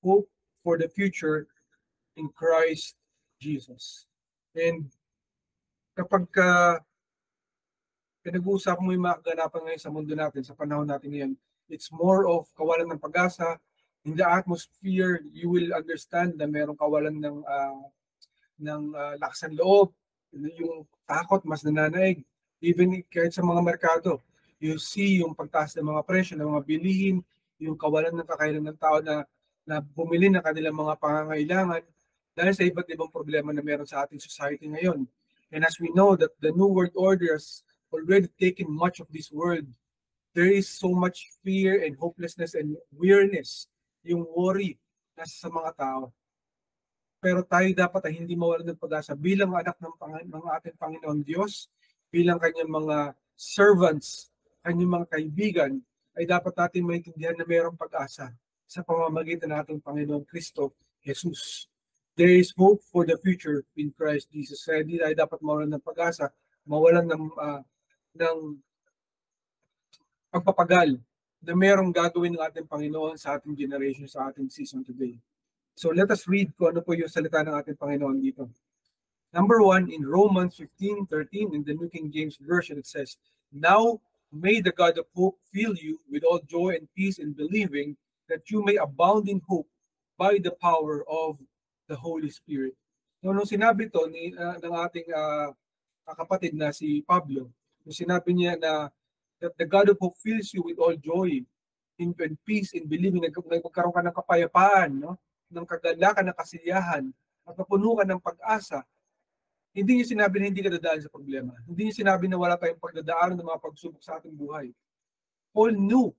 hope for the future in Christ Jesus. And kapag pinag-uusapan mo yung mga kaganapan ngayon sa mundo natin, sa panahon natin ngayon, it's more of kawalan ng pag-asa. In the atmosphere, you will understand na mayroong kawalan ng lakas ng loob, yung takot mas nananaig. Even kahit sa mga merkado, you see yung pagtaas ng mga presyo, ng mga bilihin, yung kawalan ng kakayanan ng tao na bumili ng kanilang mga pangangailangan dahil sa iba't ibang problema na meron sa ating society ngayon. And as we know that the New World Order has already taken much of this world, there is so much fear and hopelessness and weariness, yung worry nasa sa mga tao. Pero tayo dapat ay hindi mawalan ng pag-asa bilang anak ng ating Panginoon Diyos, bilang kanyang mga servants, kanyang mga kaibigan, ay dapat natin maintindihan na mayroong pag-asa sa pamamagitan ng ating Panginoon Kristo, Jesus. There is hope for the future in Christ Jesus. Kaya hindi tayo dapat mawalan ng pag-asa, mawalan ng pagpapagal na mayroong gagawin ng ating Panginoon sa ating generation, sa ating season today. So let us read kung ano po yung salita ng ating Panginoon dito. Number 1, in Romans 15:13, in the New King James Version, it says, "Now may the God of hope fill you with all joy and peace in believing, that you may abound in hope by the power of the Holy Spirit." So, nung sinabi to ng ating kapatid na si Pablo, nung sinabi niya na that the God of hope fills you with all joy and peace in believing, nagkaroon ka ng kapayapaan, no? Ng kagalakan, ng kasiyahan, at mapuno ka ng pag-asa. Hindi niya sinabi na hindi ka dadaan sa problema. Hindi niya sinabi na wala tayong pagdadaanan ng mga pagsubok sa ating buhay. Paul knew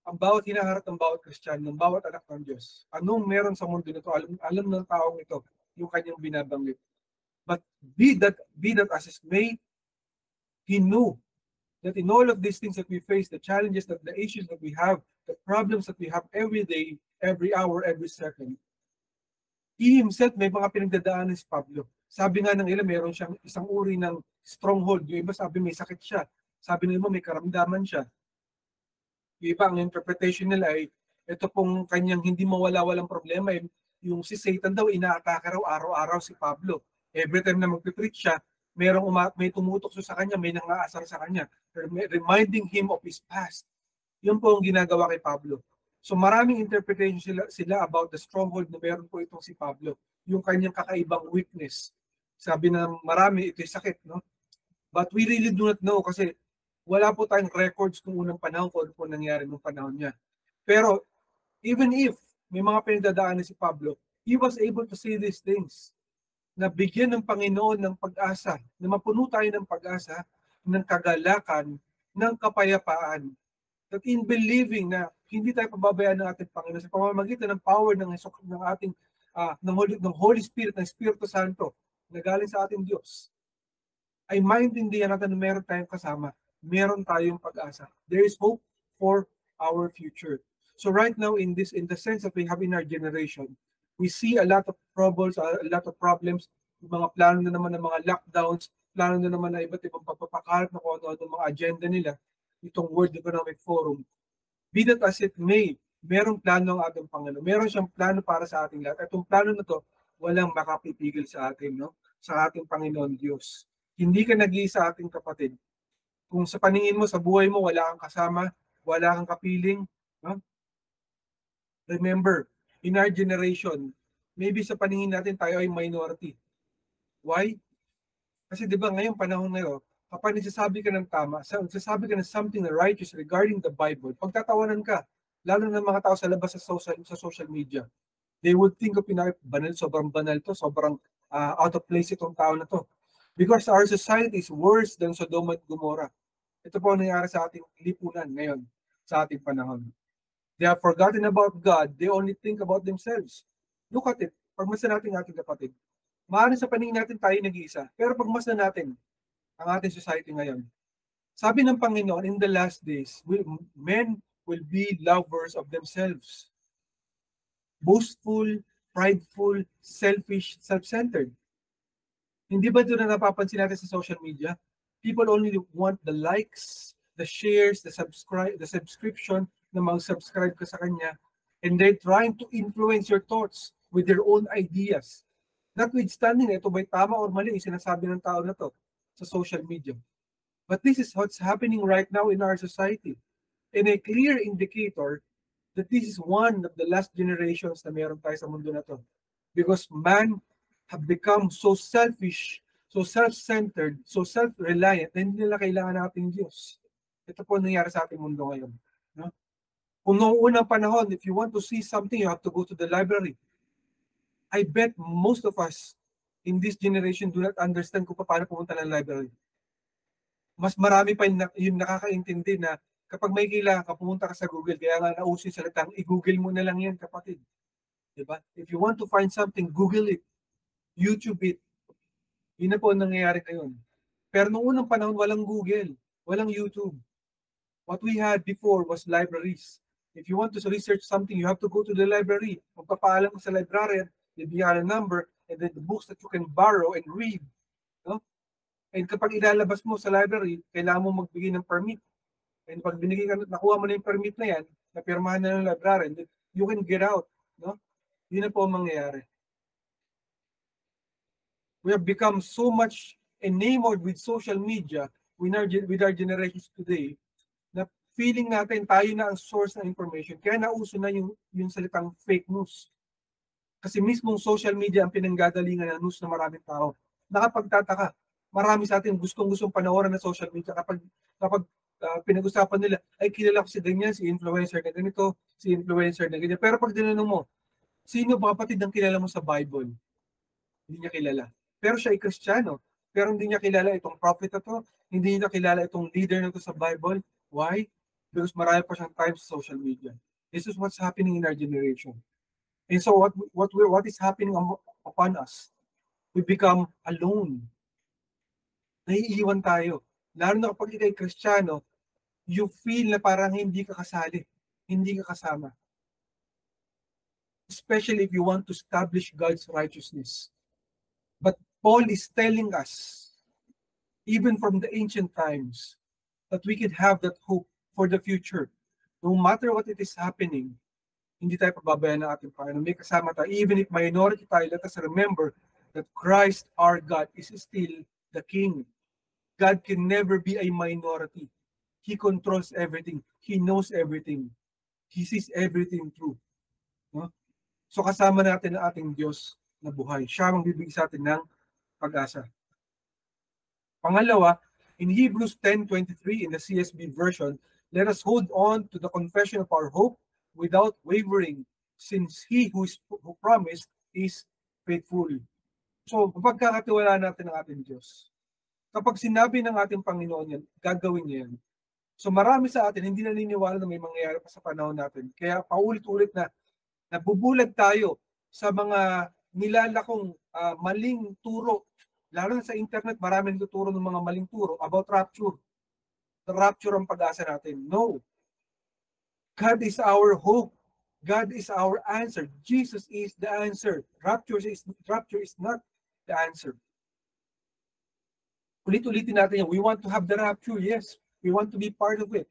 ang bawat hinaharap ng bawat Kristiyano, ng bawat anak ng Diyos. Anong meron sa mundo nito? Alam ng taong ito yung kanyang binabanggit. But be that as it may, he knew that in all of these things that we face, the challenges, the issues that we have, the problems that we have every day, every hour, every second, he himself may mga pinagdadaanan si Pablo. Sabi nga ng ilan, meron siyang isang uri ng stronghold. Yung iba sabi may sakit siya. Sabi ng iba may karamdaman siya. Yung iba, ang interpretation nila ay ito pong kanyang hindi mawala-walang problema. Yung si Satan daw, inaatake raw araw-araw si Pablo. Every time na magpipreach siya, may tumutok sa kanya, may nangaasar sa kanya, reminding him of his past. Yun po ang ginagawa kay Pablo. So maraming interpretation sila about the stronghold na meron po itong si Pablo. Yung kanyang kakaibang weakness. Sabi na marami, ito'y sakit, no? But we really do not know kasi wala po tayong records nung unang panahon kung ano po nangyari nung panahon niya. Pero even if may mga pinagdadaanan si Pablo, he was able to see these things. Na bigyan ng Panginoon ng pag-asa, na mapuno tayo ng pag-asa, ng kagalakan, ng kapayapaan. That in believing na hindi tayo pababayaan ng ating Panginoon sa pamamagitan ng power ng ating ng Holy Spirit, ng Espiritu Santo na galing sa ating Diyos, ay maintindihan natin na meron tayong kasama, meron tayong pag-asa. There is hope for our future. So right now, in the sense that we have in our generation, we see a lot of troubles, a lot of problems, mga plano na naman ng mga lockdowns, plano na naman na iba't ibang pagpapakalap na kung ano mga agenda nila, itong World Economic Forum. Be that as it may, merong plano ang ating Panginoon. Meron siyang plano para sa ating lahat. At itong plano na to, walang makapipigil sa atin, no? Sa ating Panginoon Diyos. Hindi ka nag-iisa, ating kapatid. Kung sa paningin mo, sa buhay mo, wala kang kasama, wala kang kapiling, no? Remember, in our generation, maybe sa paningin natin tayo ay minority. Why? Kasi di ba ngayong panahon ngayon, kapag nagsasabi ka ng tama, nagsasabi ka ng something righteous regarding the Bible, pagtatawanan ka, lalo ng mga tao sa labas sa social media. They would think of banal, sobrang banal to, sobrang out of place itong tao na to. Because our society is worse than Sodom at Gomorrah. Ito po ang nangyari sa ating lipunan ngayon, sa ating panahon. They have forgotten about God, they only think about themselves. Look at it, pagmasdan natin ating kapatid. Maaaring sa paningin natin tayo nag-iisa, pero pagmasdan natin ang ating society ngayon. Sabi ng Panginoon, in the last days, men will be lovers of themselves. Boastful, prideful, selfish, self-centered. Hindi ba doon na napapansin natin sa social media? People only want the likes, the shares, the subscription, na mag-subscribe ka sa kanya. And they're trying to influence your thoughts with their own ideas. Notwithstanding, ito ba'y tama or mali yung sinasabi ng tao na to sa social media. But this is what's happening right now in our society. And a clear indicator that this is one of the last generations na meron tayo sa mundo na to. Because man have become so selfish, so self-centered, so self-reliant na hindi nila kailangan nating Diyos. Ito po nangyari sa ating mundo ngayon. No? Kung noong unang panahon, if you want to see something, you have to go to the library. I bet most of us in this generation do not understand kung paano pumunta ng library. Mas marami pa yung nakakaintindi na kapag may kailangan ka, pumunta ka sa Google. Kaya nga nauso yung salitang, i-Google mo na lang yan, kapatid. Diba? If you want to find something, Google it. YouTube it. Yun na po ang nangyayari ngayon. Pero noong unang panahon, walang Google, walang YouTube. What we had before was libraries. If you want to research something, you have to go to the library. Magpapaalam ka sa librarian, bibigyan ka ng number, and then the books that you can borrow and read. No? And kapag ilalabas mo sa library, kailangan mo magbigay ng permit. And pag binigay ka, nakuha mo na yung permit na yan, napirmahan na ng librarian, you can get out. No? Yun na po ang mangyayari. We have become so much enamored with social media with our generations today na feeling natin tayo na ang source ng information. Kaya nauso na yung salitang fake news. Kasi mismong social media ang pinanggagalingan ng news ng maraming tao. Nakapagtataka. Marami sa atin gustong-gustong panoorin ng social media kapag pinag-usapan nila, ay kilala ko si ganyan, si influencer na ganito, si influencer na ganyan. Pero pag dinanong mo, sino ba kapatid ang kilala mo sa Bible? Hindi niya kilala. Pero siya ay Kristiyano. Pero hindi niya kilala itong prophet na to. Hindi niya kilala itong leader na to sa Bible. Why? Because marami pa siyang time sa social media. This is what's happening in our generation. And so what is happening upon us? We become alone. Naiiwan tayo. Lalo na kapag ikay Kristiyano, you feel na parang hindi ka kasali. Hindi ka kasama. Especially if you want to establish God's righteousness. But Paul is telling us, even from the ancient times, that we could have that hope for the future. No matter what it is happening, hindi tayo pababayaan ng ating Panginoon. May kasama tayo. Even if minority tayo, let us remember that Christ, our God, is still the King. God can never be a minority. He controls everything. He knows everything. He sees everything through. No? So kasama natin ang ating Diyos na buhay. Siya ang bibigay sa atin ng pag-asa. Pangalawa, in Hebrews 10:23 in the CSB version, let us hold on to the confession of our hope without wavering, since He who promised is faithful. So, pagkakatiwala natin ang ating Diyos. Kapag sinabi ng ating Panginoon yan, gagawin niya yan. So marami sa atin hindi naniniwala na may mangyayari pa sa panahon natin. Kaya paulit-ulit na nabubulag tayo sa mga nilalakong maling turo. Lalo na sa internet, marami nagtuturo ng mga maling turo about rapture. The rapture ang pag-asa natin. No. God is our hope. God is our answer. Jesus is the answer. Rapture is not the answer. Ulit-ulitin natin yan. We want to have the rapture, yes. We want to be part of it.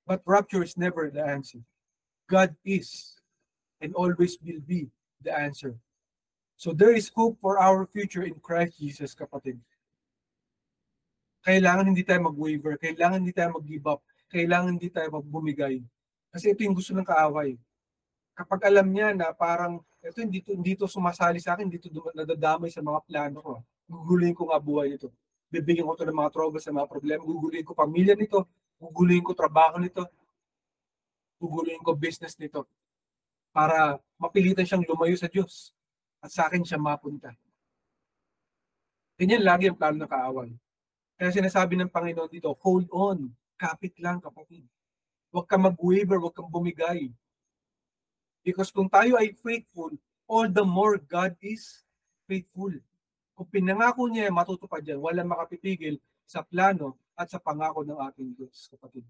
But rapture is never the answer. God is and always will be the answer. So there is hope for our future in Christ Jesus, kapatid. Kailangan hindi tayo mag-waver. Kailangan hindi tayo mag-give up. Kailangan hindi tayo magbumigay. Kasi ito yung gusto ng kaaway. Kapag alam niya na parang, ito hindi to sumasali sa akin, dito nadadamay sa mga plano ko. Guguluhin ko nga buhay nito. Bibigyan ko ito ng mga troubles, sa mga problema. Guguluhin ko pamilya nito. Guguluhin ko trabaho nito. Guguluhin ko business nito. Para mapilitan siyang lumayo sa Diyos. At sa akin siya mapunta. Ganyan lagi ang plano ng kaaway. Kaya sinasabi ng Panginoon dito, hold on. Kapit lang, kapatid. Huwag kang mag-waver, huwag kang bumigay. Because kung tayo ay faithful, all the more God is faithful. Kung pinangako niya, matutupad yan. Walang makapipigil sa plano at sa pangako ng ating Diyos, kapatid.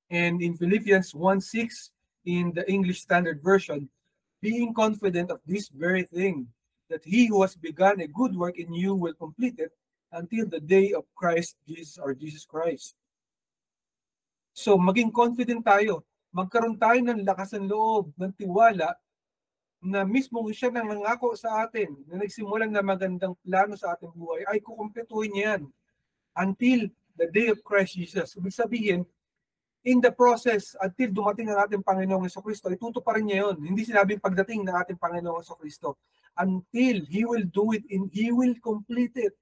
And in Philippians 1:6, in the English Standard Version, being confident of this very thing, that He who has begun a good work in you will complete it until the day of Christ Jesus or Jesus Christ. So maging confident tayo. Magkaroon tayo ng lakas ng loob, ng tiwala, na mismo siya nang nangako sa atin, na nagsimulan na magandang plano sa ating buhay, ay kukumpletuhin niya yan until the day of Christ Jesus. Ibig sabihin, in the process, until dumating ang ating Panginoong Jesucristo, itutuparin niya yun. Hindi sinabing pagdating ng ating Panginoong Jesucristo. Until He will do it, and He will complete it.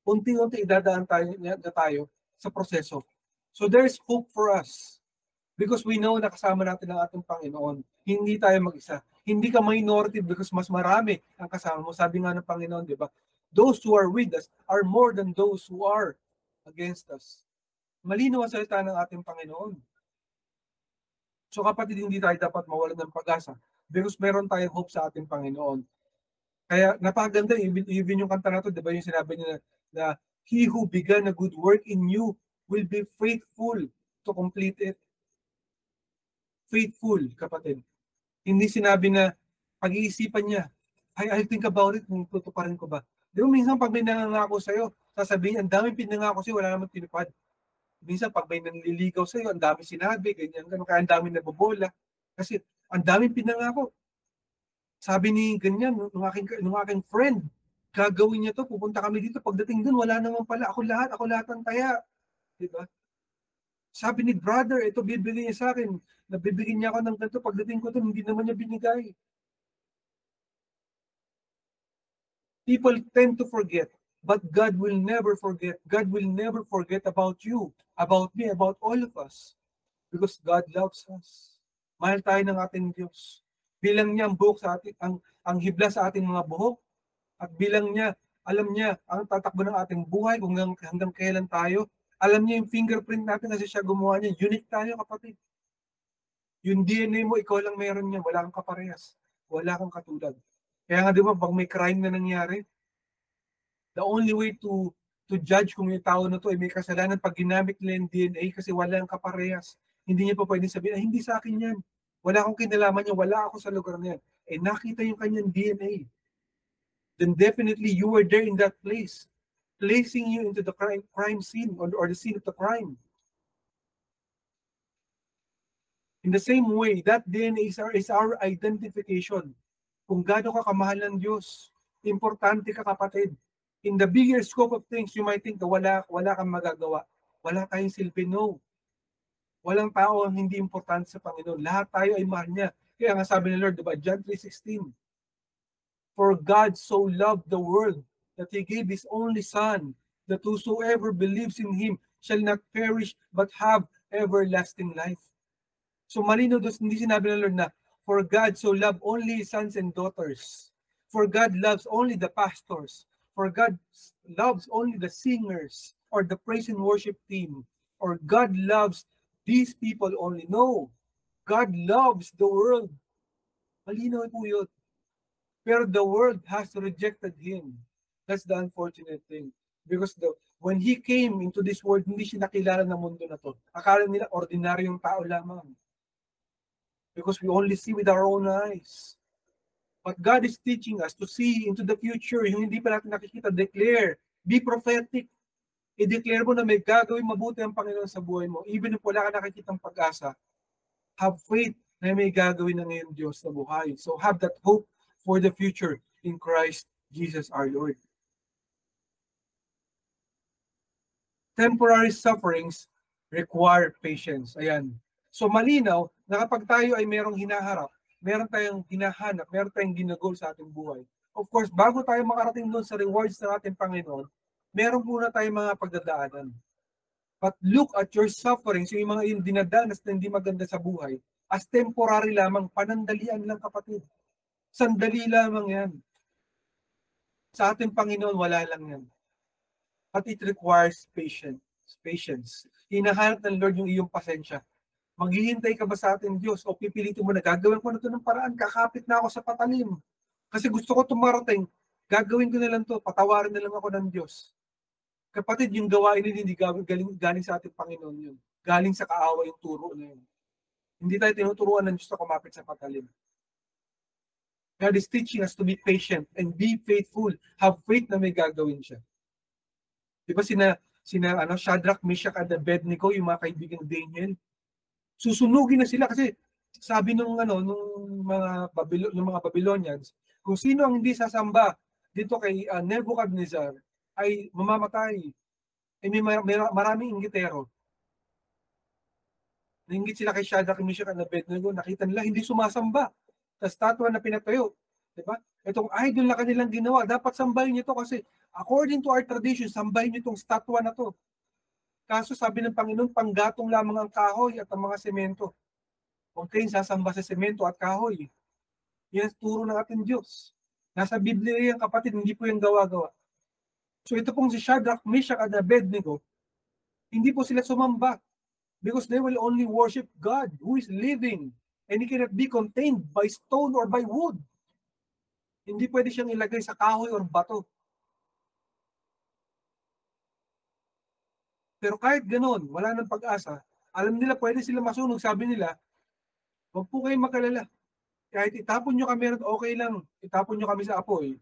Unti-unti idadaan tayo sa proseso. So there is hope for us. Because we know na kasama natin ang ating Panginoon. Hindi tayo mag-isa. Hindi ka minority because mas marami ang kasama mo. Sabi nga ng Panginoon, di ba? Those who are with us are more than those who are against us. Malinaw ang salita ng ating Panginoon. So kapatid, hindi tayo dapat mawalan ng pag-asa because meron tayong hope sa ating Panginoon. Kaya napakaganda, even yung kanta na to, di ba yung sinabi niya na He who began a good work in you will be faithful to complete it. Faithful, kapatid. Hindi sinabi na pag-iisipan niya, I'll think about it kung tutuparin ko ba. Di ba minsan pag may nangangako sa'yo, sasabihin, ang daming pinangako sa'yo, wala namang tinupad. Minsan pag may nanliligaw sa'yo, ang daming sinabi, ganyan, kaya ang daming nabobola. Kasi ang daming pinangako. Sabi ni ganyan, nung aking friend, gagawin niya to, pupunta kami dito, pagdating dun, wala naman pala, ako lahat ang taya. Di ba? Sabi ni brother, ito bibigyan niya sa akin. Nabibigyan niya ako ng ganito. Pagdating ko ito, hindi naman niya binigay. People tend to forget, but God will never forget. God will never forget about you, about me, about all of us. Because God loves us. Mahal tayo ng ating Diyos. Bilang niya ang buhok sa ating, ang hibla sa ating mga buhok. At bilang niya, alam niya ang tatakbo ng ating buhay kung hanggang kailan tayo. Alam niya yung fingerprint natin kasi siya gumawa niya. Unique tayo, kapatid. Yung DNA mo, ikaw lang meron niya. Wala kang kaparehas. Wala kang katulad. Kaya nga di ba, pag may crime na nangyari, the only way to judge kung yung tao na to ay may kasalanan pag ginamit nila yung DNA kasi wala kang kaparehas. Hindi niya pa pwedeng sabihin, hindi sa akin yan. Wala akong kinalaman niya, wala ako sa lugar na yan. Eh nakita yung kanyang DNA. Then definitely you were there in that place, placing you into the crime scene or the scene of the crime. In the same way, that DNA is our identification. Kung gaano ka kamahal ng Diyos, importante ka, kapatid. In the bigger scope of things, you might think na wala kang magagawa. Wala tayong silbi, no. Walang tao ang hindi importante sa Panginoon. Lahat tayo ay mahal niya. Kaya nga sabi ni Lord, diba? John 3:16, for God so loved the world that He gave His only Son, that whosoever believes in Him shall not perish but have everlasting life. So malino doon, hindi sinabi ng Lord na, for God so loved only His sons and daughters. For God loves only the pastors. For God loves only the singers or the praise and worship team. Or God loves these people only. No. God loves the world. Malinaw po yun. Pero the world has rejected Him. That's the unfortunate thing. Because when He came into this world, hindi siya nakilala ng mundo na to. Akala nila ordinaryong tao lamang. Because we only see with our own eyes. But God is teaching us to see into the future. Yung hindi pa natin nakikita, declare. Be prophetic. I-declare mo na may gagawin mabuti ang Panginoon sa buhay mo. Even if wala ka nakikitang pag-asa, have faith na may gagawin na ngayon Diyos sa buhay. So have that hope for the future in Christ Jesus our Lord. Temporary sufferings require patience. Ayan. So malinaw na kapag tayo ay merong hinaharap, meron tayong hinahanap, meron tayong ginagol sa ating buhay. Of course, bago tayo makarating doon sa rewards ng ating Panginoon, meron muna tayong mga pagdadaanan. But look at your sufferings, yung mga yung dinadanas na hindi maganda sa buhay, as temporary lamang, panandalian lang, kapatid. Sandali lamang yan. Sa ating Panginoon, wala lang yan. But it requires patience. Hinahanap ng Lord yung iyong pasensya. Maghihintay ka ba sa ating Diyos o pipilitin mo na gagawin ko na ito ng paraan, kakapit na ako sa patalim. Kasi gusto ko tumarating, gagawin ko na lang to, patawarin na lang ako ng Diyos. Kapatid, yung gawain nila hindi galing sa ating Panginoon yun. Galing sa kaawa yung turo na yun. Hindi tayo tinuturuan ng Diyos na kumapit sa patalim. God is teaching us to be patient and be faithful. Have faith na may gagawin siya. Di ba sina Shadrach, Meshach, at Abednego, yung mga kaibigang Daniel, Susunugin na sila kasi sabi nung mga Babylonians, kung sino ang hindi sasamba dito kay Nebuchadnezzar ay mamamatay. May maraming inggitero. Nainggit sila kay Shadrach, Meshach, and Abednego, nakita nila hindi sumasamba sa statwa na pinatayo. Diba? Itong idol na kanilang ginawa, dapat sambahin nyo ito kasi according to our tradition, sambahin nyo itong statwa na to. Kaso sabi ng Panginoon, panggatong lamang ang kahoy at ang mga semento. Huwag kayong sasamba sa semento at kahoy. Yan ang turo ng ating Diyos. Nasa Biblia yan, kapatid, hindi po yung gawa-gawa. So ito pong si Shadrach, Meshach, at Abednego, hindi po sila sumamba because they will only worship God who is living and He cannot be contained by stone or by wood. Hindi pwede siyang ilagay sa kahoy or bato. Pero kahit ganoon, wala nang pag-asa. Alam nila pwede sila masunog. Sabi nila, huwag po kayong magalala. Kahit itapon nyo kami, okay lang. Itapon nyo kami sa apoy.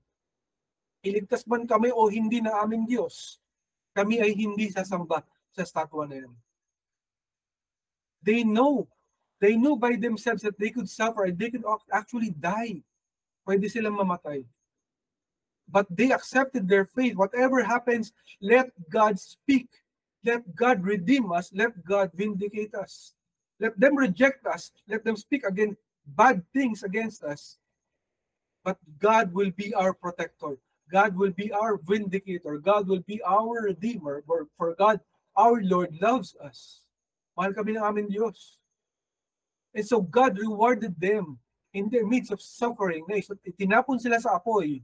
Iligtas man kami o hindi ng aming Diyos, kami ay hindi sasamba sa statwa na yan. They know by themselves that they could suffer and they could actually die. Pwede silang mamatay. But they accepted their faith. Whatever happens, let God speak. Let God redeem us. Let God vindicate us. Let them reject us. Let them speak against bad things against us. But God will be our protector. God will be our vindicator. God will be our redeemer. For God, our Lord, loves us. Mahal kami ng aming Diyos. And so God rewarded them in their midst of suffering. So, tinapon sila sa apoy.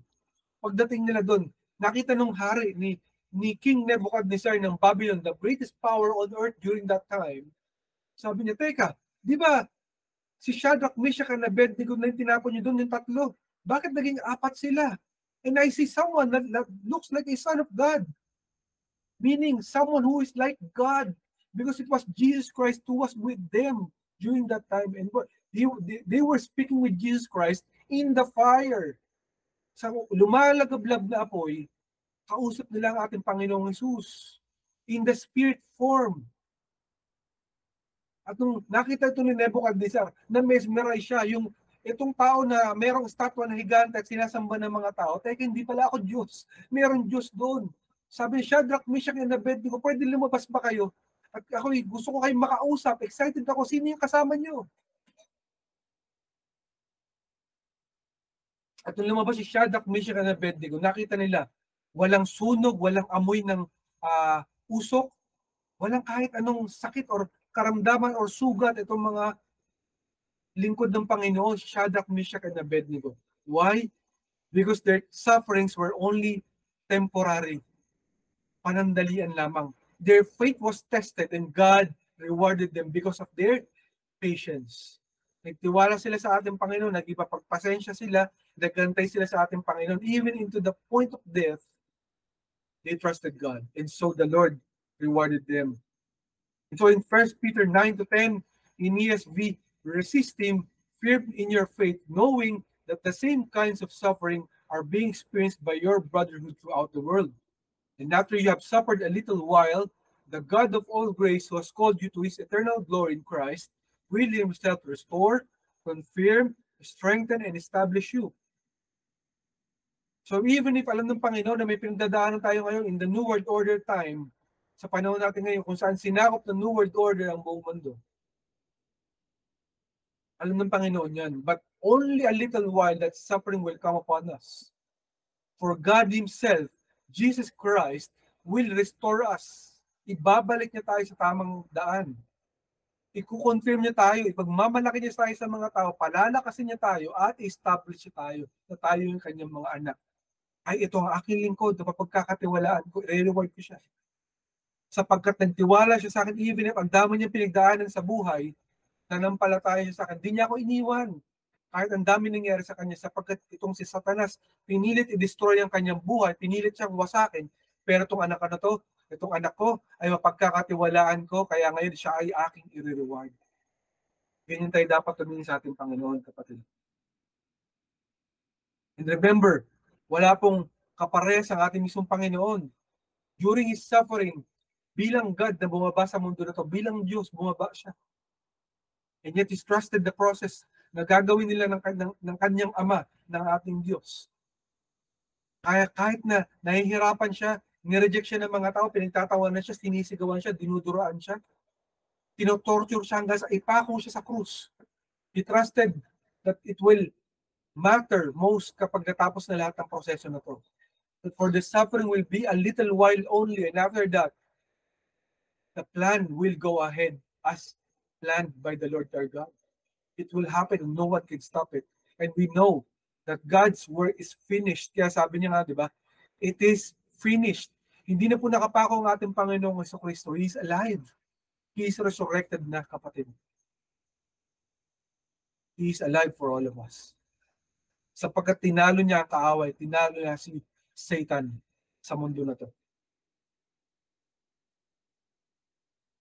Pagdating nila doon, nakita nung hari ni King Nebuchadnezzar ng Babylon, the greatest power on earth during that time. Sabi niya, teka, di ba si Shadrach, Meshach, and Abednego na tinapon niyo doon yung tatlo? Bakit naging apat sila? And I see someone that looks like a son of God. Meaning, someone who is like God. Because it was Jesus Christ who was with them during that time. And they were speaking with Jesus Christ in the fire. Sa lumalagablab na apoy, kausap nila ang ating Panginoong Jesus in the spirit form. At nung nakita ito ni Nebuchadnezzar, na-mesmerize siya, itong tao na merong statwa na higante at sinasamba ng mga tao, teka, hindi pala ako Diyos. Merong Diyos doon. Sabi ni Shadrach, Meshach, and Abednego, pwede lumabas ba kayo? At ako, gusto ko kayong makausap. Excited ako. Sino yung kasama nyo? At nung lumabas si Shadrach, Meshach, and Abednego, nakita nila, walang sunog, walang amoy ng usok, walang kahit anong sakit or karamdaman or sugat itong mga lingkod ng Panginoon, Shadrach, Meshach, and Abednego. Why? Because their sufferings were only temporary. Panandalian lamang. Their faith was tested and God rewarded them because of their patience. Nagtiwala sila sa ating Panginoon, nagipapagpasensya sila, nagantay sila sa ating Panginoon, even into the point of death, they trusted God. And so the Lord rewarded them. And so in 1 Peter 9-10, in ESV, resist him, firm in your faith, knowing that the same kinds of suffering are being experienced by your brotherhood throughout the world. And after you have suffered a little while, the God of all grace, who has called you to His eternal glory in Christ, will Himself restore, confirm, strengthen, and establish you. So even if alam ng Panginoon na may pinagdadaanan tayo ngayon in the New World Order time, sa panahon natin ngayon kung saan sinakop ng New World Order ang buong mundo, alam ng Panginoon yan. But only a little while that suffering will come upon us. For God Himself, Jesus Christ, will restore us. Ibabalik niya tayo sa tamang daan. Iko-confirm niya tayo, ipagmamalaki niya tayo sa mga tao, palalakasin niya tayo, at establish niya tayo na tayo yung kanyang mga anak. Ay, ito ang aking lingkod, na pagkakatiwalaan ko, i-reward ko siya. Sapagkat nagtiwala siya sa akin, even if ang dami niya pinagdaanan sa buhay, nanampalataya siya sa akin, di niya ako iniwan. Kahit ang dami nangyari sa kanya, sapagkat itong si Satanas, pinilit i-destroy ang kanyang buhay, pinilit siyang wasakin, pero itong anak na to, itong anak ko ay mapagkakatiwalaan ko, kaya ngayon siya ay aking i-reward. Ganyan tayo dapat tumingin sa ating Panginoon, kapatid. And remember, wala pong kapares ang ating mismong Panginoon. During His suffering, bilang God na bumaba sa mundo na to, bilang Diyos, bumaba siya. And yet He's trusted the process na gagawin nila ng kanyang Ama, ng ating Diyos. Kaya kahit na nahihirapan siya, nireject siya ng mga tao, pinagtatawanan siya, sinisigawan siya, dinuduraan siya, tinotorture siya hanggang sa ipako siya sa krus. He trusted that it will matter most kapag natapos na lahat ng proseso na to. That for the suffering will be a little while only, and after that, the plan will go ahead as planned by the Lord our God. It will happen and no one can stop it. And we know that God's work is finished. Kaya sabi niya nga, di ba? It is finished. Hindi na po nakapako ang ating Panginoong Jesucristo. He is alive. He is resurrected na, kapatid. He is alive for all of us. Sapagkat tinalo niya ang kaaway, tinalo niya si Satan sa mundo na to.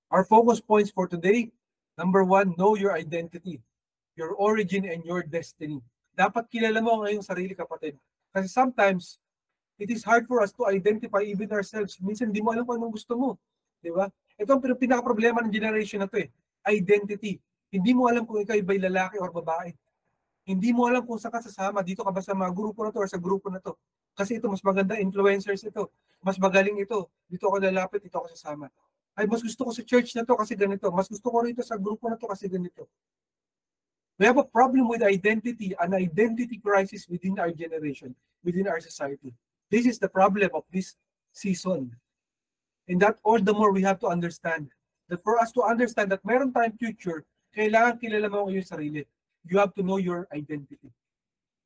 Our focus points for today, number 1, know your identity, your origin, and your destiny. Dapat kilala mo ang iyong sarili, kapatid. Kasi sometimes, it is hard for us to identify even ourselves. Minsan, hindi mo alam kung anong gusto mo. Di ba? Ito ang pinaka-problema ng generation na to eh. Identity. Hindi mo alam kung ikaw ay lalaki or babae. Hindi mo alam kung saan ka sasama. Dito ka ba sa mga grupo na to or sa grupo na to. Kasi ito, mas maganda influencers ito. Mas magaling ito. Dito ako lalapit, dito ako sasama. Ay, mas gusto ko sa church na to kasi ganito. Mas gusto ko rito sa grupo na to kasi ganito. We have a problem with identity, an identity crisis within our generation, within our society. This is the problem of this season. And that all the more we have to understand that for us to understand that meron tayong future, kailangan kilala mo ang iyong sarili. You have to know your identity.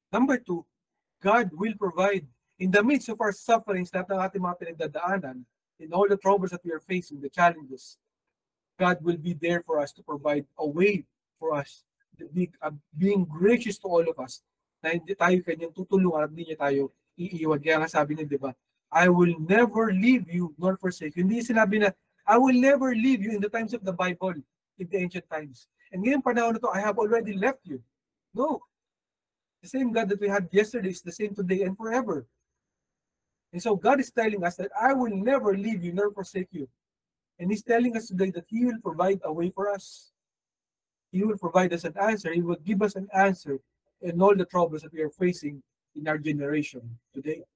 Number 2, God will provide in the midst of our sufferings, lahat ng ating mga pinagdadaanan, in all the troubles that we are facing, the challenges, God will be there for us to provide a way for us, being gracious to all of us, na hindi tayo kanyang tutulungan at hindi niya tayo iiwan. Kaya nga sabi niya, di ba, I will never leave you nor forsake you. Hindi sinabi na, I will never leave you in the times of the Bible, in the ancient times. And ngayong panahon na to, I have already left you. No. The same God that we had yesterday is the same today and forever. And so God is telling us that I will never leave you nor forsake you. And He's telling us today that He will provide a way for us. He will provide us an answer. He will give us an answer in all the troubles that we are facing in our generation today.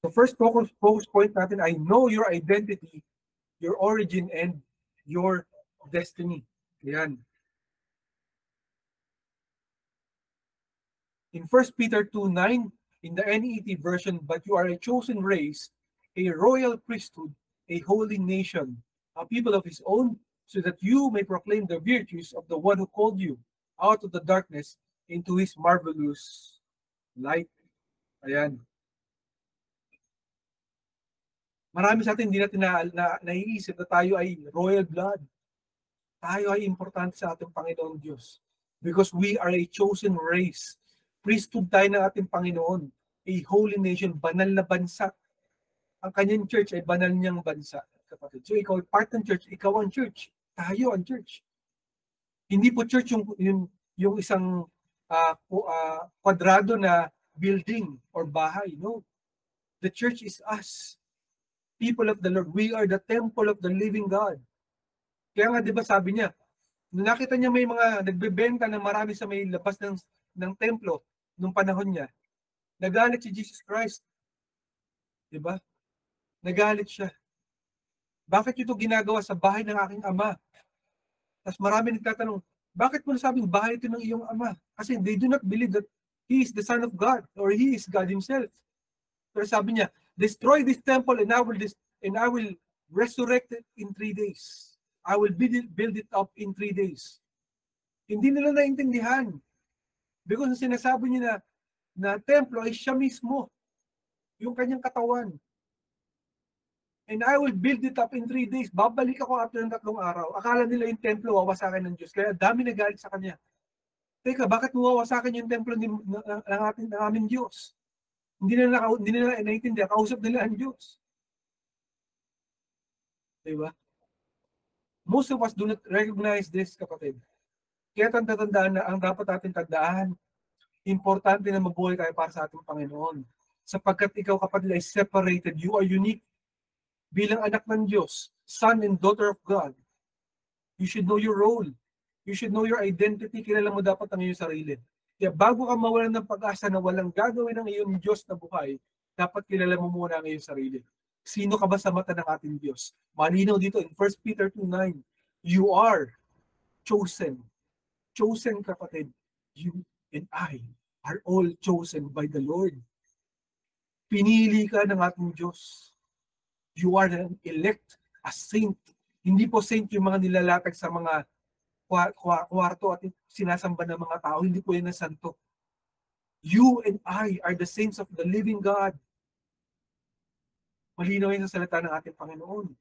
The first focus point natin, I know your identity, your origin, and your destiny. Ayan. In 1 Peter 2:9, in the NET version, but you are a chosen race, a royal priesthood, a holy nation, a people of His own, so that you may proclaim the virtues of the one who called you out of the darkness into His marvelous light. Ayan. Marami sa atin hindi natin naiisip na tayo ay royal blood. Tayo ay importante sa ating Panginoon Diyos. Because we are a chosen race. Priesthood tayo ng ating Panginoon. A holy nation, banal na bansa. Ang kanyang church ay banal niyang bansa, kapatid. So ikaw ay part ng church, ikaw ang church. Tayo ang church. Hindi po church yung isang kwadrado na building or bahay. No. The church is us. People of the Lord. We are the temple of the living God. Kaya nga, di ba sabi niya, nakita niya may mga nagbebenta ng marami sa may labas ng templo nung panahon niya. Nagalit si Jesus Christ. Di ba? Nagalit siya. Bakit ito ginagawa sa bahay ng aking ama? Tapos marami nagtatanong, bakit mo nasabing bahay ito ng iyong ama? Kasi they do not believe that He is the Son of God or He is God Himself. Pero sabi niya, destroy this temple and I will resurrect it in 3 days. I will build it up in 3 days. Hindi nila naintindihan. Because sinasabi niya na templo ay siya mismo. Yung kanyang katawan. And I will build it up in 3 days. Babalik ako after ng 3 araw. Akala nila yung templo wawasakin ng Diyos. Kaya dami nagalit sa kanya. Teka, bakit wawasakin yung templo ng aming Diyos? Hindi nila naiintindihan. Kausap nila ang Diyos. Diba? Most of us do not recognize this, kapatid. Kaya tandaan na ang dapat natin tandaan, importante na mabuhay tayo para sa ating Panginoon. Sapagkat ikaw, kapatid, ay separated. You are unique. Bilang anak ng Diyos, son and daughter of God, You should know your role. You should know your identity. Kilala mo dapat ang iyong sarili. Kaya bago ka mawalan ng pag-asa na walang gagawin ng iyong Diyos na buhay, dapat kilala mo muna ang iyong sarili. Sino ka ba sa mata ng ating Diyos? Malinaw dito in 1 Peter 2:9. You are chosen. Chosen, kapatid. You and I are all chosen by the Lord. Pinili ka ng ating Diyos. You are an elect, a saint. Hindi po saint yung mga nilalatag sa mga kwarto at sinasamba ng mga tao. Hindi po yan ang santo. You and I are the saints of the living God. Malinaw yun sa salita ng ating Panginoon.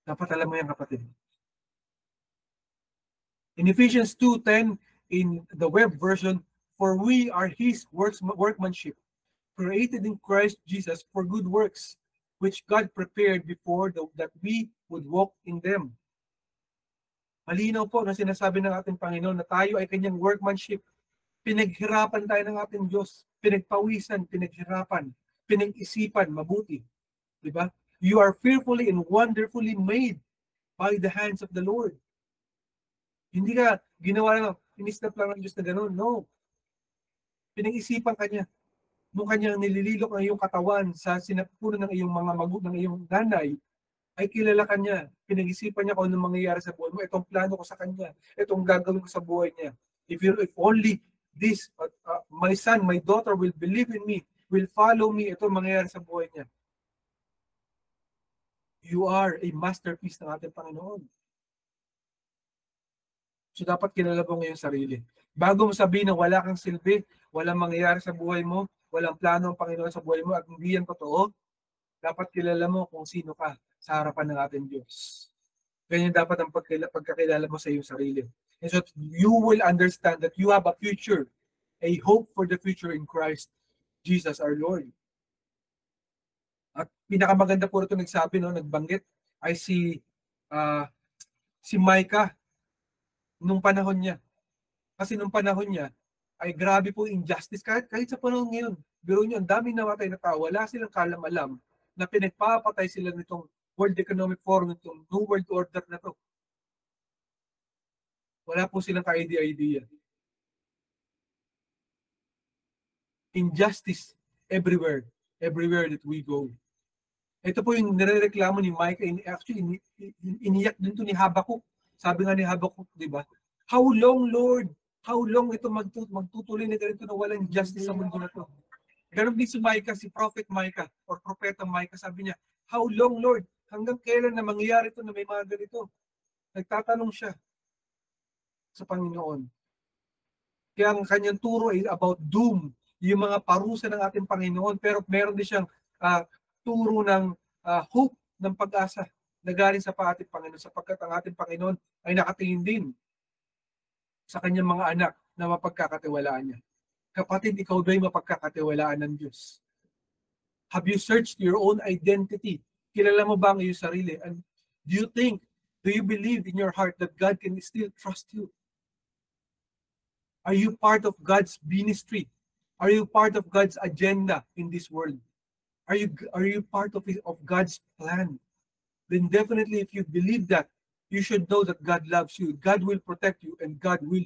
Dapat alam mo yan, kapatid. In Ephesians 2:10, in the web version, for we are His workmanship, created in Christ Jesus for good works, which God prepared before that we would walk in them. Malinaw po na sinasabi ng ating Panginoon na tayo ay kanyang workmanship. Pinaghirapan tayo ng ating Diyos. Pinagpawisan, pinaghirapan, pinag-isipan, mabuti. Diba? You are fearfully and wonderfully made by the hands of the Lord. Hindi ka ginawa lang, inisnap lang ng Diyos na gano'n. No. Pinag-isipan ka niya. Nung kanyang nilililok ang iyong katawan sa sinapunan ng iyong mga ng iyong nanay, ay kilala ka niya. Pinag-isipan niya kung anong mangyayari sa buhay mo. Itong plano ko sa kanya. Itong gagawin ko sa buhay niya. If only this, my son, my daughter will believe in me, will follow me, itong mangyayari sa buhay niya. You are a masterpiece ng ating Panginoon. So dapat kilala mo ngayong sarili. Bago mo sabihin na wala kang silbi, walang mangyayari sa buhay mo, walang plano ng Panginoon sa buhay mo at hindi yan totoo, dapat kilala mo kung sino ka sa harapan ng ating Diyos. Ganyan dapat ang pagkakilala mo sa iyong sarili. And so you will understand that you have a future, a hope for the future in Christ Jesus our Lord. At pinakamaganda po ito nagsabi, nagbanggit, ay si Micah nung panahon niya. Kasi nung panahon niya, ay grabe po injustice. Kahit sa panahon ngayon, biro niyo, ang daming namatay na tao, wala silang kalam-alam na pinagpapatay sila nitong World Economic Forum, nitong New World Order na to. Wala po silang ka-idea. Injustice everywhere that we go. Ito po yung nirereklamo ni Micah. Actually, iniyak din to ni Habakkuk. Sabi nga ni Habakkuk, di ba? How long, Lord? How long ito magtutuloy na ganito na walang justice sa mundo na to? Ganun din si Micah, si Prophet Micah, or Propeta Micah, sabi niya, how long, Lord? Hanggang kailan na mangyayari ito na may mga ganito? Nagtatanong siya sa Panginoon. Kaya ang kanyang turo ay about doom, yung mga parusa ng ating Panginoon, pero meron din siyang turo ng hope, ng pag-asa na galing sa ating Panginoon, sapagkat ang ating Panginoon ay nakatingin din sa kanyang mga anak na mapagkakatiwalaan niya. Kapatid, ikaw ba'y mapagkakatiwalaan ng Diyos? Have you searched your own identity? Kilala mo ba ang iyong sarili? And do you believe in your heart that God can still trust you? Are you part of God's ministry? Are you part of God's agenda in this world? Are you part of God's plan? Then definitely, if you believe that, you should know that God loves you. God will protect you and God will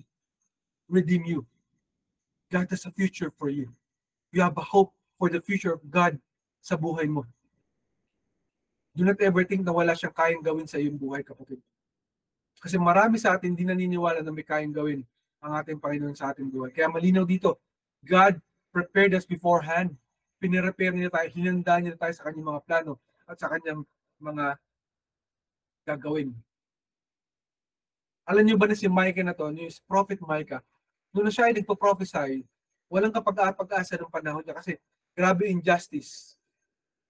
redeem you. God has a future for you. You have a hope for the future of God sa buhay mo. Do not ever think na wala siyang kayang gawin sa iyong buhay, kapatid. Kasi marami sa atin hindi naniniwala na may kayang gawin ang ating Panginoon sa ating buhay. Kaya malinaw dito, God prepared us beforehand. Pinirepare niya tayo, hinanda niya tayo sa kanyang mga plano at sa kanyang mga gagawin. Alam niyo ba na si Micah na to, yung Prophet Micah, nung siya ay nagpo-prophesy, walang kapag-asa ng panahon niya kasi grabe injustice.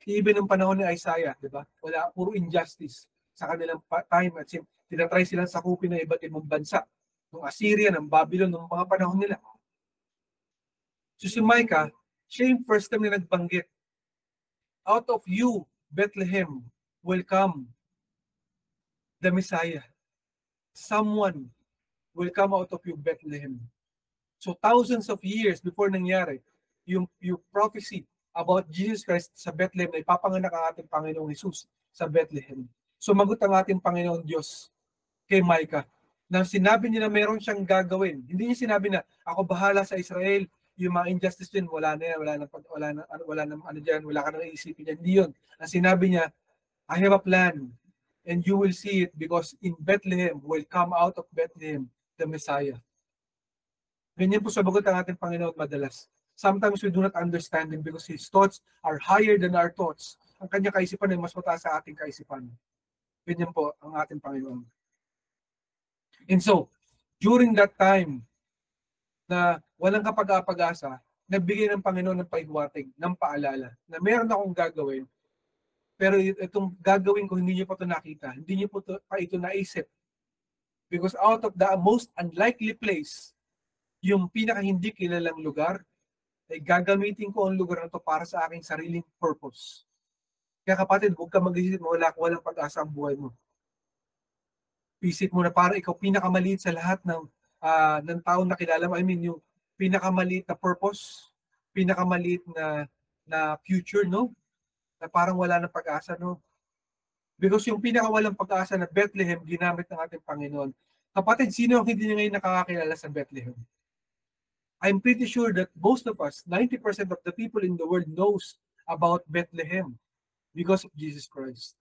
Even ng panahon ni Isaiah, di ba? Wala, puro injustice sa kanilang time at tinatry silang sakupin ng iba't ibang bansa. Ng Assyria, ng Babylon, ng mga panahon nila. So si Micah, siya yung first time na nagbanggit. Out of you, Bethlehem, will come the Messiah. Someone will come out of you, Bethlehem. So thousands of years before nangyari, yung prophecy about Jesus Christ sa Bethlehem na ipapanganak ang ating Panginoong Jesus sa Bethlehem. Sumagot ang ating Panginoon Diyos kay Micah na sinabi niya na meron siyang gagawin. Hindi niya sinabi na ako bahala sa Israel, yung mga injustice din, wala na yan, wala na ano dyan, wala ka nang iisipin yan. Hindi yun. Ang sinabi niya, I have a plan and you will see it because in Bethlehem will come out of Bethlehem the Messiah. Ganyan po sabagot ang ating Panginoon madalas. Sometimes we do not understand Him because His thoughts are higher than our thoughts. Ang kanyang kaisipan ay mas mataas sa ating kaisipan. Ganyan po ang ating Panginoon. And so, during that time na walang kapag-apag-asa, nagbigay ng Panginoon ng pahiwatig, ng paalala, na meron akong gagawin, pero itong gagawin ko, hindi niyo pa ito nakita, hindi niyo pa ito naisip. Because out of the most unlikely place, yung pinaka hindi kilalang lugar, ay gagamitin ko ang lugar na ito para sa aking sariling purpose. Kaya kapatid, huwag ka mag-isip mo, walang pag-asa ang buhay mo. Isip mo na para ikaw pinakamaliit sa lahat ng taong nakilala mo. I mean, yung pinakamaliit na purpose, pinakamaliit na future, no? Na parang wala ng pag-asa, no? Because yung pinakawalang pag-asa na Bethlehem, ginamit ng ating Panginoon. Kapatid, sino ang hindi ngayon nakakakilala sa Bethlehem? I'm pretty sure that most of us, 90% of the people in the world knows about Bethlehem because of Jesus Christ.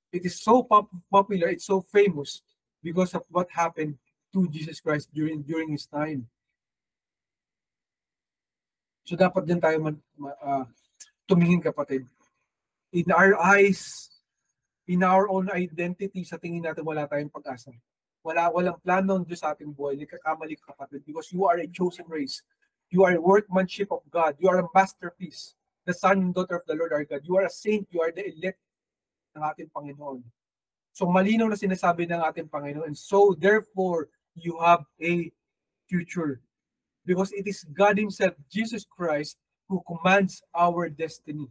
It is so popular, it's so famous because of what happened to Jesus Christ during His time. So dapat din tayo tumingin, kapatid. In our eyes, in our own identity, sa tingin natin wala tayong pag-asa. Walang plano ng Diyos sa ating buhay. Nagkakamali ka, kapatid, because you are a chosen race. You are a workmanship of God. You are a masterpiece. The son and daughter of the Lord our God. You are a saint. You are the elect ng ating Panginoon. So malinaw na sinasabi ng ating Panginoon. And so therefore, you have a future. Because it is God Himself, Jesus Christ, who commands our destiny.